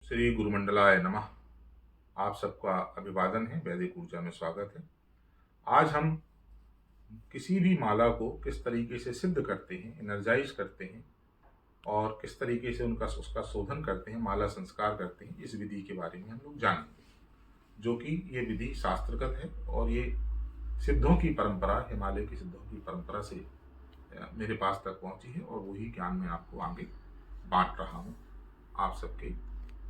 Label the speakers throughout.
Speaker 1: श्री गुरुमंडलाय नमः। आप सबका अभिवादन है, वैदिक ऊर्जा में स्वागत है। आज हम किसी भी माला को किस तरीके से सिद्ध करते हैं, एनर्जाइज करते हैं और किस तरीके से उसका शोधन करते हैं, माला संस्कार करते हैं, इस विधि के बारे में हम लोग जानेंगे, जो कि ये विधि शास्त्रगत है और ये सिद्धों की परंपरा, हिमालय की सिद्धों की परंपरा से मेरे पास तक पहुंची है और वही ज्ञान मैं आपको आगे बांट रहा हूँ आप सबके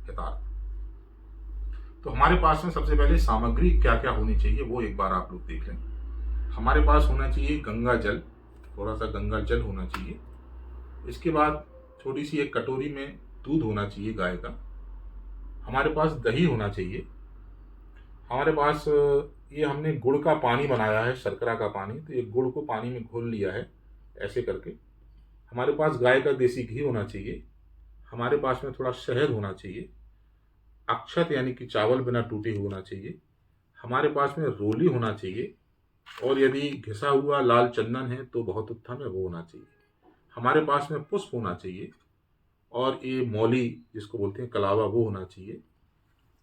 Speaker 1: हितार्थ। तो हमारे पास में सबसे पहले सामग्री क्या क्या होनी चाहिए वो एक बार आप लोग देख लें। हमारे पास होना चाहिए गंगा जल, थोड़ा सा गंगा जल होना चाहिए। इसके बाद छोटी सी एक कटोरी में दूध होना चाहिए गाय का। हमारे पास दही होना चाहिए। हमारे पास ये हमने गुड़ का पानी बनाया है, शर्करा का पानी, तो ये गुड़ को पानी में घोल लिया है ऐसे करके। हमारे पास गाय का देसी घी होना चाहिए। हमारे पास में थोड़ा शहद होना चाहिए। अक्षत यानी कि चावल बिना टूटे हुए होना चाहिए। हमारे पास में रोली होना चाहिए और यदि घिसा हुआ लाल चंदन है तो बहुत उत्तम है, वो होना चाहिए। हमारे पास में पुष्प होना चाहिए और ये मौली जिसको बोलते हैं कलावा, वो होना चाहिए।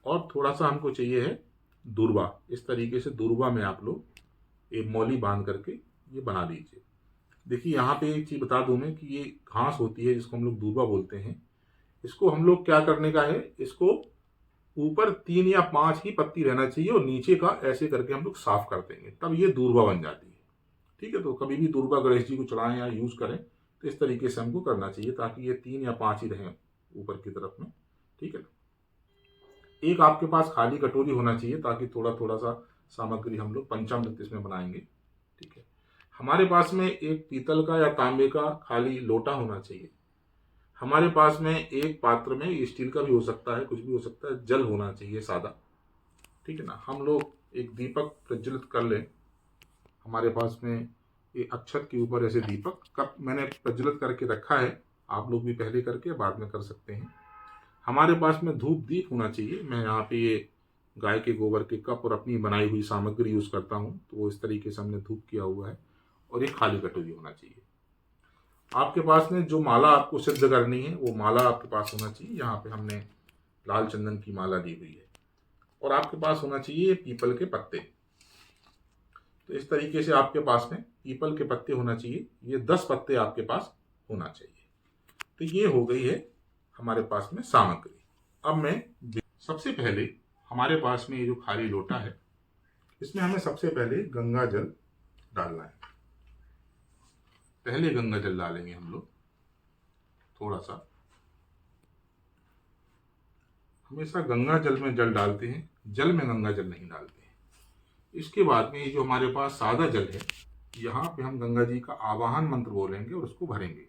Speaker 1: और थोड़ा सा हमको चाहिए है दूर्वा। इस तरीके से दूर्वा में आप लोग ये मौली बांध करके ये बना लीजिए। देखिए यहाँ पे एक चीज बता दूं मैं कि ये घास होती है जिसको हम लोग दूर्वा बोलते हैं। इसको हम लोग क्या करने का है, इसको ऊपर 3 या 5 ही पत्ती रहना चाहिए और नीचे का ऐसे करके हम लोग साफ कर देंगे, तब ये दूर्वा बन जाती है। ठीक है, तो कभी भी दूर्वा गणेश जी को चढ़ाएं या यूज करें तो इस तरीके से हमको करना चाहिए ताकि ये 3 या 5 ही रहें ऊपर की तरफ में। ठीक है ना। एक आपके पास खाली कटोरी होना चाहिए ताकि थोड़ा थोड़ा सा सामग्री हम लोग पंचामृत इसमें बनाएंगे। ठीक है। हमारे पास में एक पीतल का या तांबे का खाली लोटा होना चाहिए। हमारे पास में एक पात्र में, स्टील का भी हो सकता है, कुछ भी हो सकता है, जल होना चाहिए सादा। ठीक है ना। हम लोग एक दीपक प्रज्वलित कर लें। हमारे पास में ये अक्षत के ऊपर ऐसे दीपक कप मैंने प्रज्वलित करके रखा है, आप लोग भी पहले करके बाद में कर सकते हैं। हमारे पास में धूप दीप होना चाहिए। मैं यहाँ पे ये गाय के गोबर के कप और अपनी बनाई हुई सामग्री यूज करता हूँ, तो वो इस तरीके से हमने धूप किया हुआ है। और ये खाली कटोरी होना चाहिए। आपके पास में जो माला आपको सिद्ध करनी है वो माला आपके पास होना चाहिए। यहाँ पे हमने लाल चंदन की माला दी हुई है। और आपके पास होना चाहिए पीपल के पत्ते। तो इस तरीके से आपके पास में पीपल के पत्ते होना चाहिए। ये 10 पत्ते आपके पास होना चाहिए। तो ये हो गई है हमारे पास में सामग्री। अब मैं सबसे पहले हमारे पास में ये जो खाली लोटा है, इसमें हमें सबसे पहले गंगा जल डालना है। पहले गंगा जल डालेंगे हम लोग थोड़ा सा। हमेशा गंगा जल में जल डालते हैं, जल में गंगा जल नहीं डालते हैं। इसके बाद में ये जो हमारे पास सादा जल है, यहाँ पे हम गंगा जी का आवाहन मंत्र बोलेंगे और उसको भरेंगे।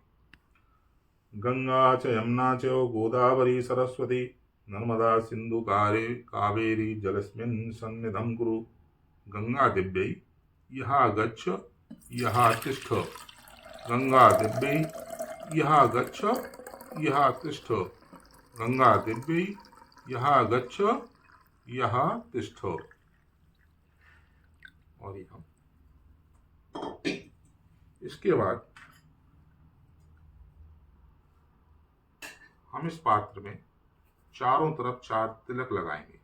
Speaker 1: गंगा च यमुना च गोदावरी सरस्वती नर्मदा सिंधु कावेरी जलस्मिन् सन्निधं कुरु। गंगा दिव्यै यः गच्छ यः तिष्ठ। गंगा दिव्यै यः गच्छ यः तिष्ठ। गंगा दिव्यै यः गच्छ यः तिष्ठ। और ये हम इसके बाद हम इस पात्र में चारों तरफ 4 तिलक लगाएंगे।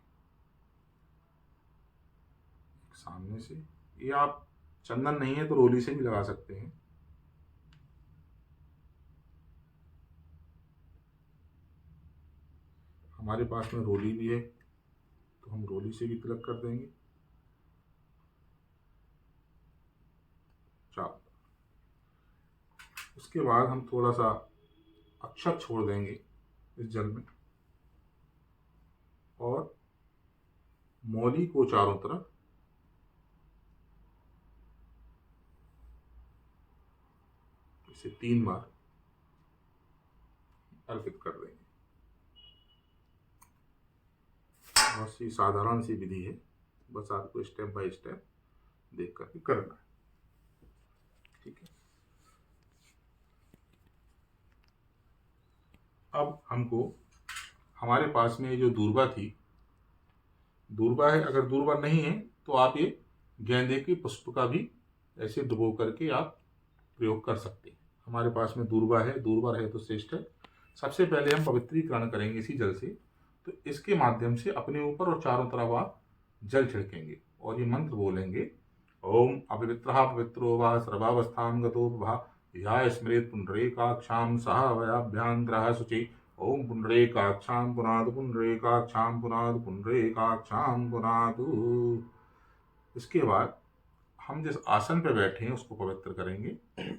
Speaker 1: सामने से, ये आप चंदन नहीं है तो रोली से भी लगा सकते हैं। हमारे पास में रोली भी है तो हम रोली से भी तिलक कर देंगे। चार। उसके बाद हम थोड़ा सा अक्षत छोड़ देंगे इस जल में और मौली को चारों तरफ इसे 3 बार अर्पित कर देंगे। बहुत सी साधारण सी विधि है, बस आपको स्टेप बाय स्टेप देख करके करना है। ठीक है। अब हमको हमारे पास में जो दूर्वा थी, दूर्वा है, अगर दूर्वा नहीं है तो आप ये गेंदे के पुष्प का भी ऐसे डुबो करके आप प्रयोग कर सकते हैं। हमारे पास में दूर्वा है, दूर्वा रहे तो श्रेष्ठ है। सबसे पहले हम पवित्रीकरण करेंगे इसी जल से। तो इसके माध्यम से अपने ऊपर और चारों तरफ आप जल छिड़केंगे और ये मंत्र बोलेंगे, ओम अपवित्रः पवित्रो वा सर्वावस्थां गतो भा या स्मृत पुंडरीकाक्षां सह वयाभ्यांतरः शुचि। ओम पुंडरीकाक्षां पुनातु पुंडरीकाक्षां पुनातु पुंडरीकाक्षां पुनातु। इसके बाद हम जिस आसन पे बैठे हैं उसको पवित्र करेंगे।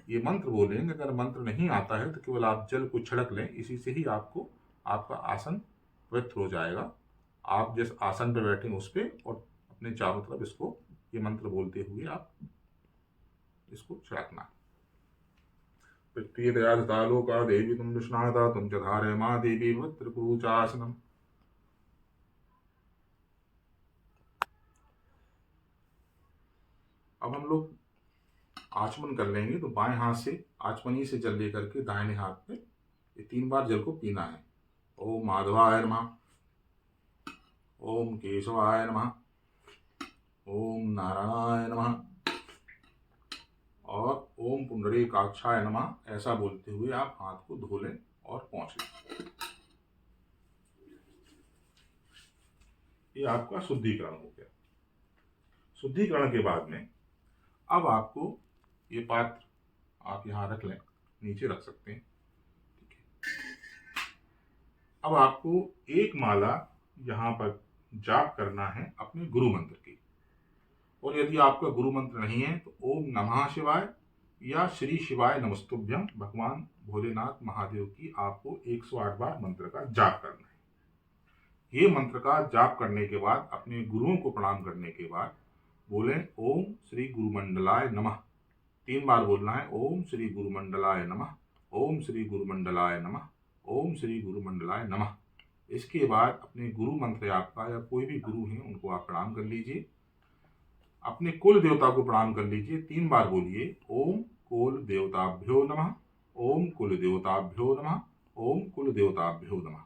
Speaker 1: ये मंत्र बोलेंगे। अगर मंत्र नहीं आता है तो केवल आप जल को छिड़क लें, इसी से ही आपको आपका आसन पवित्र हो जाएगा। आप जिस आसन पे बैठे हैं उस पे और अपने चारों तरफ इसको ये मंत्र बोलते हुए आप इसको छिड़कना। लोका देवी तुम विष्णाता तुम च धारे माँ देवी त्रिपुरुचासनम। अब हम लोग आचमन कर लेंगे। तो बाएं हाथ से आचमनी से जल लेकर के दाहिने हाथ में ये 3 बार जल को पीना है। ओम माधवाय नमः, ओम केशवाय नमः, ओम नारायणाय नमः और ओम पुंडरीकाक्षाय नमः, ऐसा बोलते हुए आप हाथ को धो लें और पोंछ लें। ये आपका शुद्धिकरण हो गया। शुद्धिकरण के बाद में अब आपको ये पात्र आप यहाँ रख लें, नीचे रख सकते हैं। ठीक है। अब आपको एक माला यहाँ पर जाप करना है अपने गुरु मंत्र की। और यदि आपका गुरु मंत्र नहीं है तो ओम नमः शिवाय या श्री शिवाय नमस्तुभ्यम भगवान भोलेनाथ महादेव की आपको 108 बार मंत्र का जाप करना है। ये मंत्र का जाप करने के बाद अपने गुरुओं को प्रणाम करने के बाद बोलें ओम श्री गुरुमंडलाय नमः। 3 बार बोलना है। ओम श्री गुरुमंडलाय नमः, ओम श्री गुरुमंडलाय नमः, ओम श्री गुरुमंडलाय नमः। इसके बाद अपने गुरु मंत्र आपका या कोई भी गुरु हैं उनको आप प्रणाम कर लीजिए। अपने कुल देवता को प्रणाम कर लीजिए। 3 बार बोलिए ओम कुल देवताभ्यो नमः, ओम कुल देवताभ्यो नमः, ओम कुल देवताभ्यो नमः।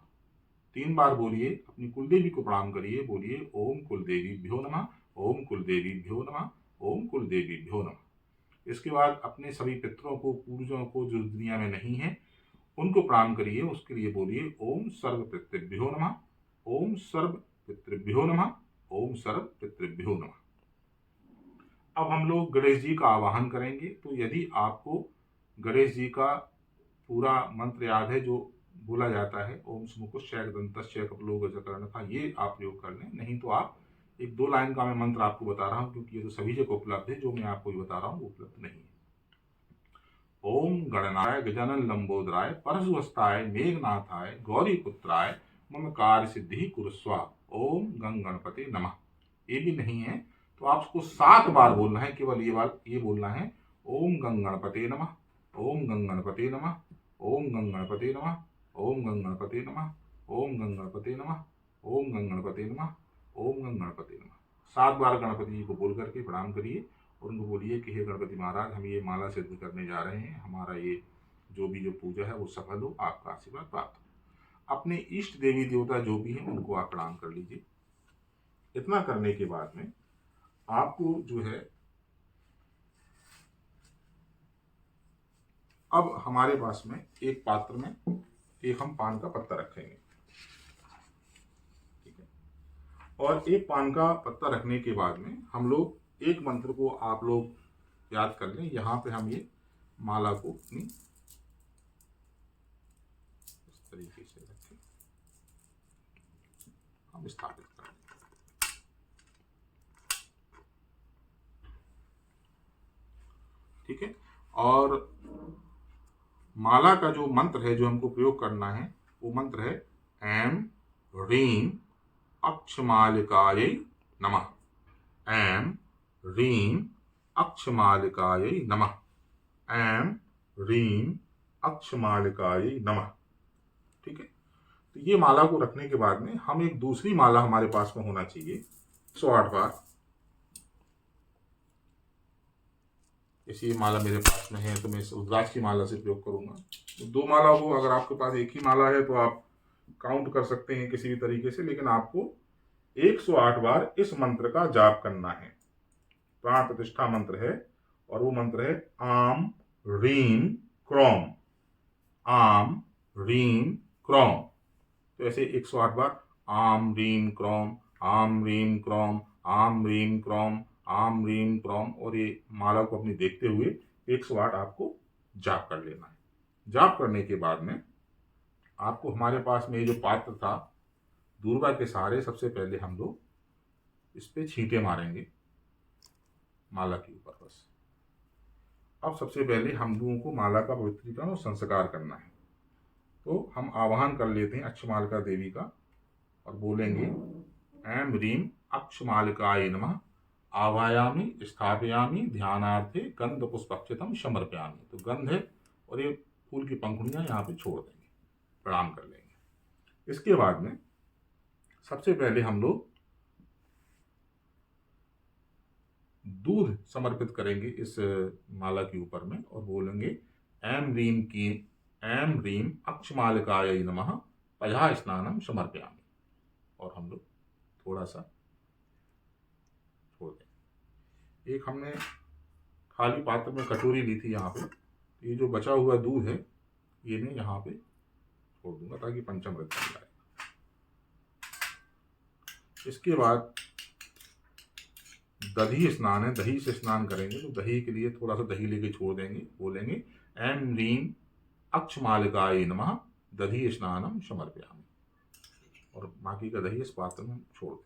Speaker 1: 3 बार बोलिए। अपनी कुलदेवी को प्रणाम करिए। बोलिए ओम कुलदेवीभ्यो नमः, ओम कुलदेवीभ्यो नमः, ओम कुलदेवीभ्यो नमः। इसके बाद अपने सभी पितरों को, पूर्वजों को जो दुनिया में नहीं है उनको प्रणाम करिए। उसके लिए बोलिए ओम सर्व पितृभ्यो नमः, ओम सर्व पितृभ्यो नमः, ओम सर्व पितृभ्यो नमः। अब हम लोग गणेश जी का आवाहन करेंगे। तो यदि आपको गणेश जी का पूरा मंत्र याद है जो बोला जाता है ओम स्मुकुश्चै दंतश्चै कपिलो गजकर्णकः, ये आप प्रयोग कर लें। नहीं तो आप 1-2 लाइन का मैं मंत्र आपको बता रहा हूँ क्योंकि ये तो सभी जगह उपलब्ध है, जो मैं आपको ये बता रहा हूँ वो उपलब्ध नहीं है। ओम गणनाय गजानन लंबोदराय परशुहस्ताय मेघनाथाय गौरीपुत्राय मम कार्य सिद्धि कुरुस्वा ओम गंग गणपते नमः। ये भी नहीं है तो आपको 7 बार बोलना है। केवल ये बोलना है ओम गंग गणपते नमः, ओम गंग गणपते नमः, ओम गंग गणपते नमः, ओम गंग गणपते नमः, ओम गंग गणपते नमः, ओम गंग गणपते नमः, ओम गंग गणपते नमः। 7 बार गणपति जी को बोल करके प्रणाम करिए और उनको बोलिए कि हे गणपति महाराज, हम ये माला सिद्ध करने जा रहे हैं, हमारा ये जो पूजा है वो सफल हो, आपका आशीर्वाद प्राप्त हो। अपने इष्ट देवी देवता जो भी हैं उनको आप प्रणाम कर लीजिए। इतना करने के बाद में आपको जो है, अब हमारे पास में एक पात्र में एक हम पान का पत्ता रखेंगे। ठीक है। और एक पान का पत्ता रखने के बाद में हम लोग एक मंत्र को आप लोग याद कर लें। यहाँ पे हम ये माला को अपनी इस तरीके से रखें, हम स्थापित कर लें। ठीक है। और माला का जो मंत्र है जो हमको प्रयोग करना है वो मंत्र है ऐं ह्रीं अक्षमालिकायै नमः, ऐं ह्रीं अक्षमालिकायै नमः, ऐं ह्रीं अक्षमालिकायै नमः। ठीक है। तो ये माला को रखने के बाद में हम एक दूसरी माला हमारे पास में होना चाहिए 108 बार। इसी माला मेरे पास में है तो मैं इस रुद्राक्ष की माला से प्रयोग करूंगा। तो 2 माला हो, अगर आपके पास एक ही माला है तो आप काउंट कर सकते हैं किसी भी तरीके से, लेकिन आपको 108 बार इस मंत्र का जाप करना है। प्राण प्रतिष्ठा मंत्र है और वो मंत्र है आम ह्रीं क्रोम, आम ह्रीं क्रोम। तो ऐसे 108 बार आम रीम क्रोम, आम रीम क्रोम, आम रीम क्रोम, आम रीम क्रोम, और ये माला को अपनी देखते हुए 108 आपको जाप कर लेना है। जाप करने के बाद में आपको हमारे पास में ये जो पात्र था, दूर्वा के सहारे सबसे पहले हम लोग इस पे छींटे मारेंगे माला के ऊपर बस। अब सबसे पहले हम लोगों को माला का पवित्रीकरण और संस्कार करना है। तो हम आवाहन कर लेते हैं अक्षमालिका देवी का और बोलेंगे ऐं ह्रीं अक्षमालिकाय नमः, आवायामि स्थापयामि ध्यानार्थे गंध पुष्पक्षतम समर्पयामि। तो गंध है और ये फूल की पंखुड़ियां यहाँ पे छोड़ देंगे, प्रणाम कर लेंगे। इसके बाद में सबसे पहले हम लोग दूध समर्पित करेंगे इस माला के ऊपर में और बोलेंगे ऐं ह्रीं अक्षमालिकाय नमः पया स्नानम समर्पयामि। और हम लोग थोड़ा सा छोड़ दें। एक हमने खाली पात्र में कटोरी ली थी, यहाँ पे ये जो बचा हुआ दूध है ये मैं यहाँ पे छोड़ दूंगा ताकि पंचामृत बन जाए। इसके बाद दधी स्नान है, दही से स्नान करेंगे। तो दही के लिए थोड़ा सा दही लेके छोड़ देंगे, बोलेंगे ऐं ह्रीं अक्षमालिकाय नमः दधी स्नानम समर्पयामि, और बाकी का दही इस पात्र में छोड़ देंगे।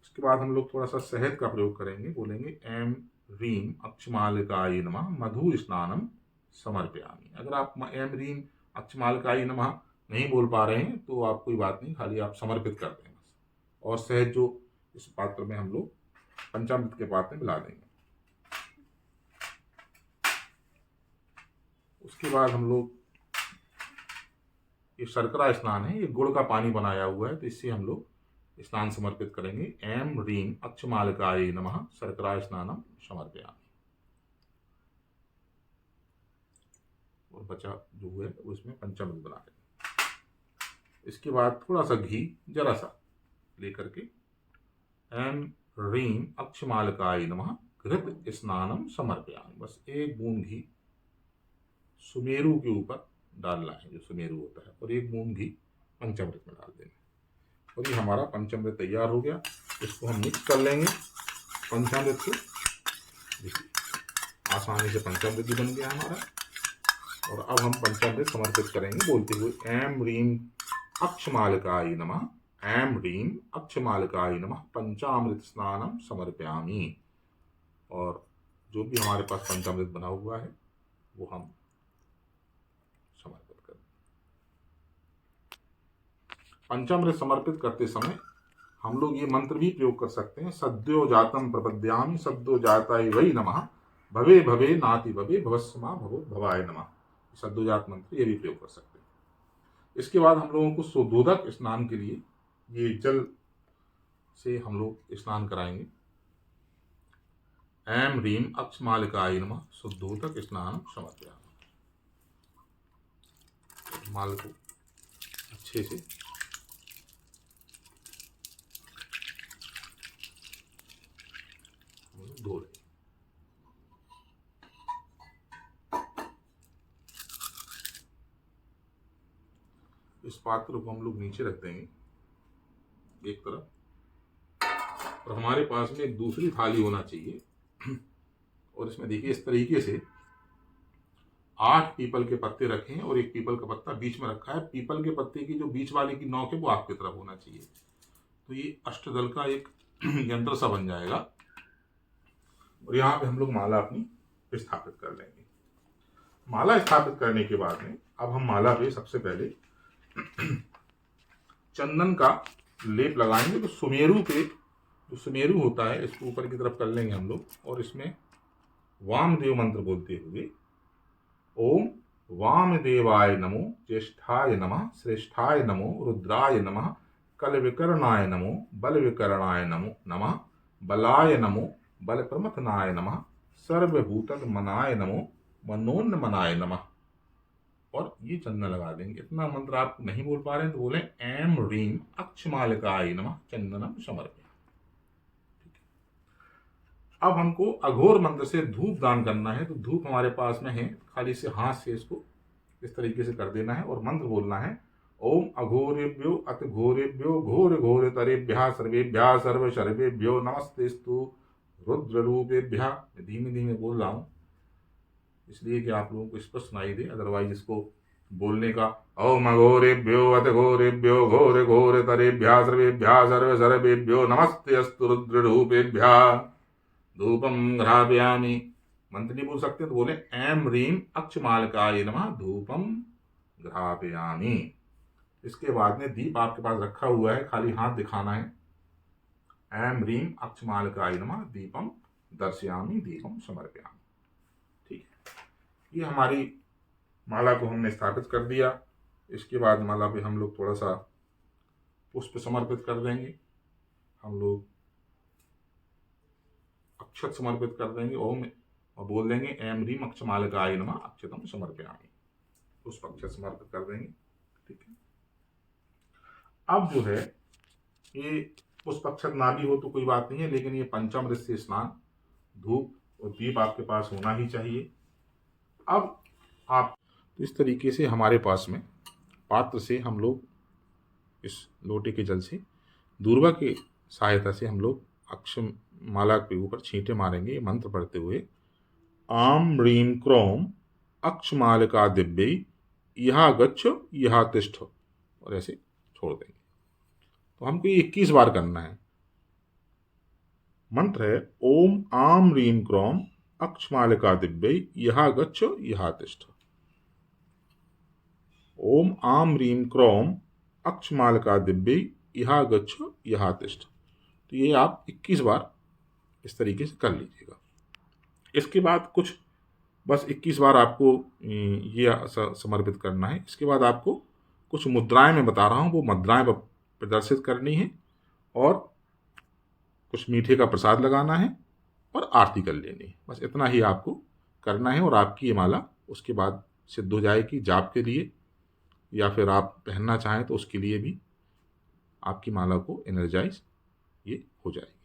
Speaker 1: इसके बाद हम लोग थोड़ा सा शहद का प्रयोग करेंगे, बोलेंगे ऐं ह्रीं अक्षमालिकाय नमः मधु स्नानम समर्पयामि। अगर आप ऐं ह्रीं अक्षमालिकाय नमः नहीं बोल पा रहे हैं तो आप कोई बात नहीं, खाली आप समर्पित कर दें बस। और शहद जो इस पात्र में हम लोग पंचामृत के पात्र में मिला देंगे। उसके बाद हम लोग ये शर्करा स्नान है, ये गुड़ का पानी बनाया हुआ है, तो इससे हम लोग स्नान समर्पित करेंगे। ऐं ह्रीं अक्षमालिकाय नमः शर्करा स्नानम समर्पयामि। और बचा जो है उसमें पंचामृत बना देंगे। इसके बाद थोड़ा सा घी जरा सा लेकर के ऐं ह्रीं अक्षमालिकाय नमः घृत स्नानम समर्पयामि। बस एक बूंद घी सुमेरु के ऊपर डालना है, जो सुमेरु होता है, और एक बूंद घी पंचामृत में डाल देना। और ये हमारा पंचामृत तैयार हो गया। इसको हम मिक्स कर लेंगे पंचामृत से। देखिए आसानी से पंचामृत भी बन गया हमारा। और अब हम पंचामृत समर्पित करेंगे बोलते हुए ऐं ह्रीं अक्षमालिकाय नमः, ऐं ह्रीं अक्षमालिकाय नमः पंचामृत स्नानम समर्पयामि। और जो भी हमारे पास पंचामृत बना हुआ है वो हम समर्पित करें। पंचामृत समर्पित करते समय हम लोग ये मंत्र भी प्रयोग कर सकते हैं, सद्यो जातम प्रपद्यामि सद्यो जाताय वै नमः भवे भवे नाति भवे भवस्मा भवो भवाय नमः। सद्यो जात मंत्र ये भी प्रयोग कर सकते हैं। इसके बाद हम लोगों को शुद्धोदक स्नान के लिए ये जल से हम लोग स्नान कराएंगे। ऐं ह्रीं अक्षमालिकाय नमः शुद्धोदक स्नान समर्पयामि। माल को अच्छे से धो लें। इस पात्र को हम लोग नीचे रख देंगे एक तरफ, और हमारे पास में एक दूसरी थाली होना चाहिए। और इसमें देखिए इस तरीके से 8 पीपल के पत्ते रखे हैं और एक पीपल का पत्ता बीच में रखा है। पीपल के पत्ते की जो बीच वाले की नोक है वो आपकी तरफ होना चाहिए। तो ये अष्टदल का एक यंत्र सा बन जाएगा। और यहाँ पे हम लोग माला अपनी स्थापित कर लेंगे। माला स्थापित करने के बाद में अब हम माला पे सबसे पहले चंदन का लेप लगाएंगे। तो सुमेरु पे जो सुमेरु होता है इसको ऊपर की तरफ कर लेंगे हम लोग, और इसमें वामदेव मंत्र बोलते हुए ओम वामदेवाय नमो, ज्येष्ठाय नमः, श्रेष्ठाय नमो, रुद्राय नमः, कल विकरणाय नमो, बल विकरणाय नमो नमः, बलाय नमो, बल प्रमथनाय नमः, सर्वभूतक मनाय नमो, मनोन्मनाय नमः। और ये चंदन लगा देंगे। इतना मंत्र आप नहीं बोल पा रहे हैं तो बोले ऐं ह्रीं अक्षमालिकाय नमः चंदनम समर्पयामि। अब हमको अघोर मंत्र से धूप दान करना है। तो धूप हमारे पास में है, खाली से हाथ से इसको इस तरीके से कर देना है और मंत्र बोलना है ओम अघोरेभ्यो अति घोरेभ्यो घोर घोरतरेभ्यः सर्वेभ्यः सर्व शर्वेभ्यो नमस्तेस्तु रुद्र रूपेभ्यः। मैं धीमे धीमे बोल रहा हूँ इसलिए कि आप लोगों को स्पष्ट सुनाई दे, अदरवाइज इसको बोलने का ओम अघोरेभ्यो अति घोरेभ्यो घोर घोरतरेभ्यः सर्वेभ्यः सर्व सर्वेभ्यो नमस्ते अस्तु रुद्र रूपेभ्यः। धूपम घ्रापयामि। मंत्र नहीं बोल सकते तो बोले ऐम रीम अक्षमालकाय नमः धूपम घ्रापयामि। इसके बाद में दीप आपके पास रखा हुआ है, खाली हाथ दिखाना है। ऐम रीम अक्षमालकाय नमः दीपम दर्शयामि दीपम समर्पयामि। ठीक है, ये हमारी माला को हमने स्थापित कर दिया। इसके बाद माला पे हम लोग थोड़ा सा पुष्प समर्पित कर देंगे, हम लोग अक्षत समर्पित कर देंगे ओम और बोल देंगे ऐम रीम अक्षमालकाय नमः अक्षतम समर्पयामि। पुष्प अक्षत समर्पित कर देंगे। ठीक है, अब जो है ये पुष्प अक्षत ना भी हो तो कोई बात नहीं है, लेकिन ये पंचामृत से स्नान, धूप और दीप आपके पास होना ही चाहिए। अब आप इस तरीके से हमारे पास में पात्र से हम लोग इस लोटे के जल से दूर्वा की सहायता से हम लोग अक्षम माला के ऊपर छींटे मारेंगे मंत्र पढ़ते हुए आम ह्रीं क्रोम अक्षमालिका दिव्यै यहाँ गच्छ यहाँ तिष्ठ, और ऐसे छोड़ देंगे। तो हमको ये 21 बार करना है। मंत्र है ओम आम ह्रीं क्रोम अक्षमालिका दिव्यै यहाँ गच्छ यहाँ तिष्ठ। ओम आम ह्रीं क्रोम अक्षमालिका दिव्यै यहाँ गच्छ यहाँ तिष्ठ। तो ये आप 21 बार इस तरीके से कर लीजिएगा। इसके बाद कुछ बस 21 बार आपको ये समर्पित करना है। इसके बाद आपको कुछ मुद्राएं मैं बता रहा हूँ, वो मुद्राएं प्रदर्शित करनी है और कुछ मीठे का प्रसाद लगाना है और आरती कर लेनी है। बस इतना ही आपको करना है और आपकी ये माला उसके बाद सिद्ध हो जाएगी। जाप के लिए या फिर आप पहनना चाहें तो उसके लिए भी आपकी माला को एनर्जाइज ये हो जाएगी।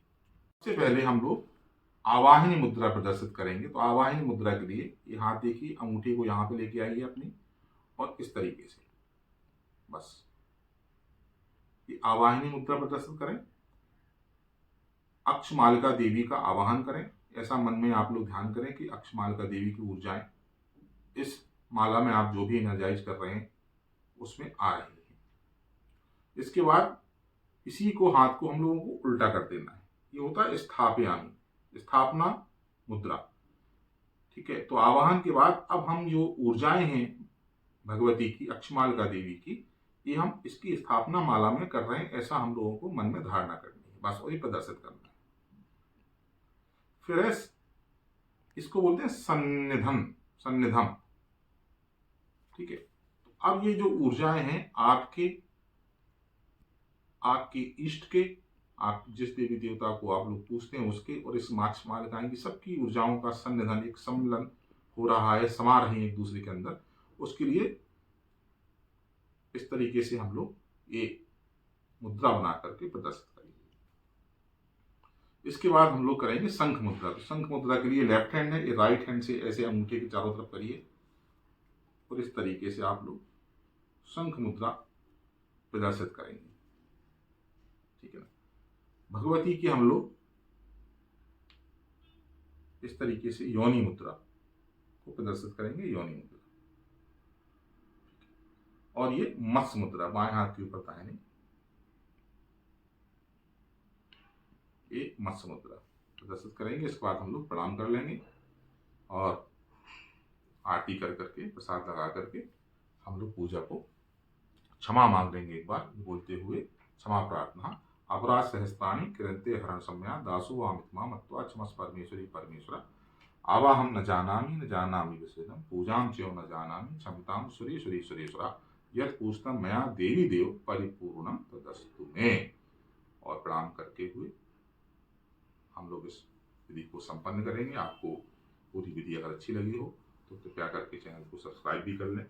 Speaker 1: सबसे पहले हम लोग आवाहिनी मुद्रा प्रदर्शित करेंगे। तो आवाहिनी मुद्रा के लिए ये हाथ देखिए, अंगूठी को यहाँ पे लेके आइए अपनी और इस तरीके से बस ये आवाहिनी मुद्रा प्रदर्शित करें। अक्षमालिका देवी का आवाहन करें। ऐसा मन में आप लोग ध्यान करें कि अक्षमालिका देवी की ऊर्जाएं इस माला में आप जो भी एनर्जाइज कर रहे हैं उसमें आ रही है। इसके बाद इसी को हाथ को हम लोगों को उल्टा कर देना है। ये होता है स्थापयामी, स्थापना मुद्रा। ठीक है, तो आवाहन के बाद अब हम जो ऊर्जाएं हैं भगवती की, अक्षमालिका देवी की, ये हम इसकी स्थापना माला में कर रहे हैं, ऐसा हम लोगों को मन में धारणा करनी है। बस वही प्रदर्शित करना है। फिर इसको बोलते हैं सन्निधम, सन्निधम। ठीक है, तो अब ये जो ऊर्जाएं हैं आपके इष्ट के, आप जिस देवी देवता को आप लोग पूछते हैं उसके और इस मालिकाएं की सबकी ऊर्जाओं का सन्निधान, एक सम्मिलन हो रहा है, समा रही है एक दूसरे के अंदर। उसके लिए इस तरीके से हम लोग ये मुद्रा बना करके प्रदर्शित करेंगे। इसके बाद हम लोग करेंगे शंख मुद्रा। तो शंख मुद्रा के लिए लेफ्ट हैंड है, ये राइट हैंड से ऐसे अंगूठे के चारों तरफ करिए और इस तरीके से आप लोग शंख मुद्रा प्रदर्शित करेंगे। ठीक है ना, भगवती की हम लोग इस तरीके से योनि मुद्रा को प्रदर्शित करेंगे, योनि मुद्रा। और ये मत्स्य मुद्रा बाएं हाथ के ऊपर दाहिने, ये मत्स्य मुद्रा प्रदर्शित करेंगे। इसके बाद हम लोग प्रणाम कर लेंगे और आरती कर करके प्रसाद लगा करके हम लोग पूजा को क्षमा मांग लेंगे एक बार बोलते हुए क्षमा प्रार्थना। अपराध सहस्त्राणि कृंते हरण सम्या दासो वामित्मा मत्वा क्षमस परमेश्वरी परमेश्वरा आवाहम न जानामि विषयम पूजाम च्यो न जानामि क्षमताम सुरेश्वरी सुरेश्वरा यत् पूछतम मया देवी देव परिपूर्णम तदस्तु मे। और प्रणाम करके हुए हम लोग इस विधि को संपन्न करेंगे। आपको पूरी विधि अगर अच्छी लगी हो तो कृपया करके चैनल को सब्सक्राइब भी कर लें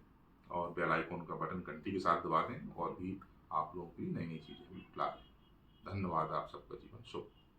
Speaker 1: और बेल आइकन का बटन घंटी के साथ दबा दें और भी आप लोगों की नई नई चीज़ें भी ला दें। धन्यवाद। आप सबका जीवन शुभ।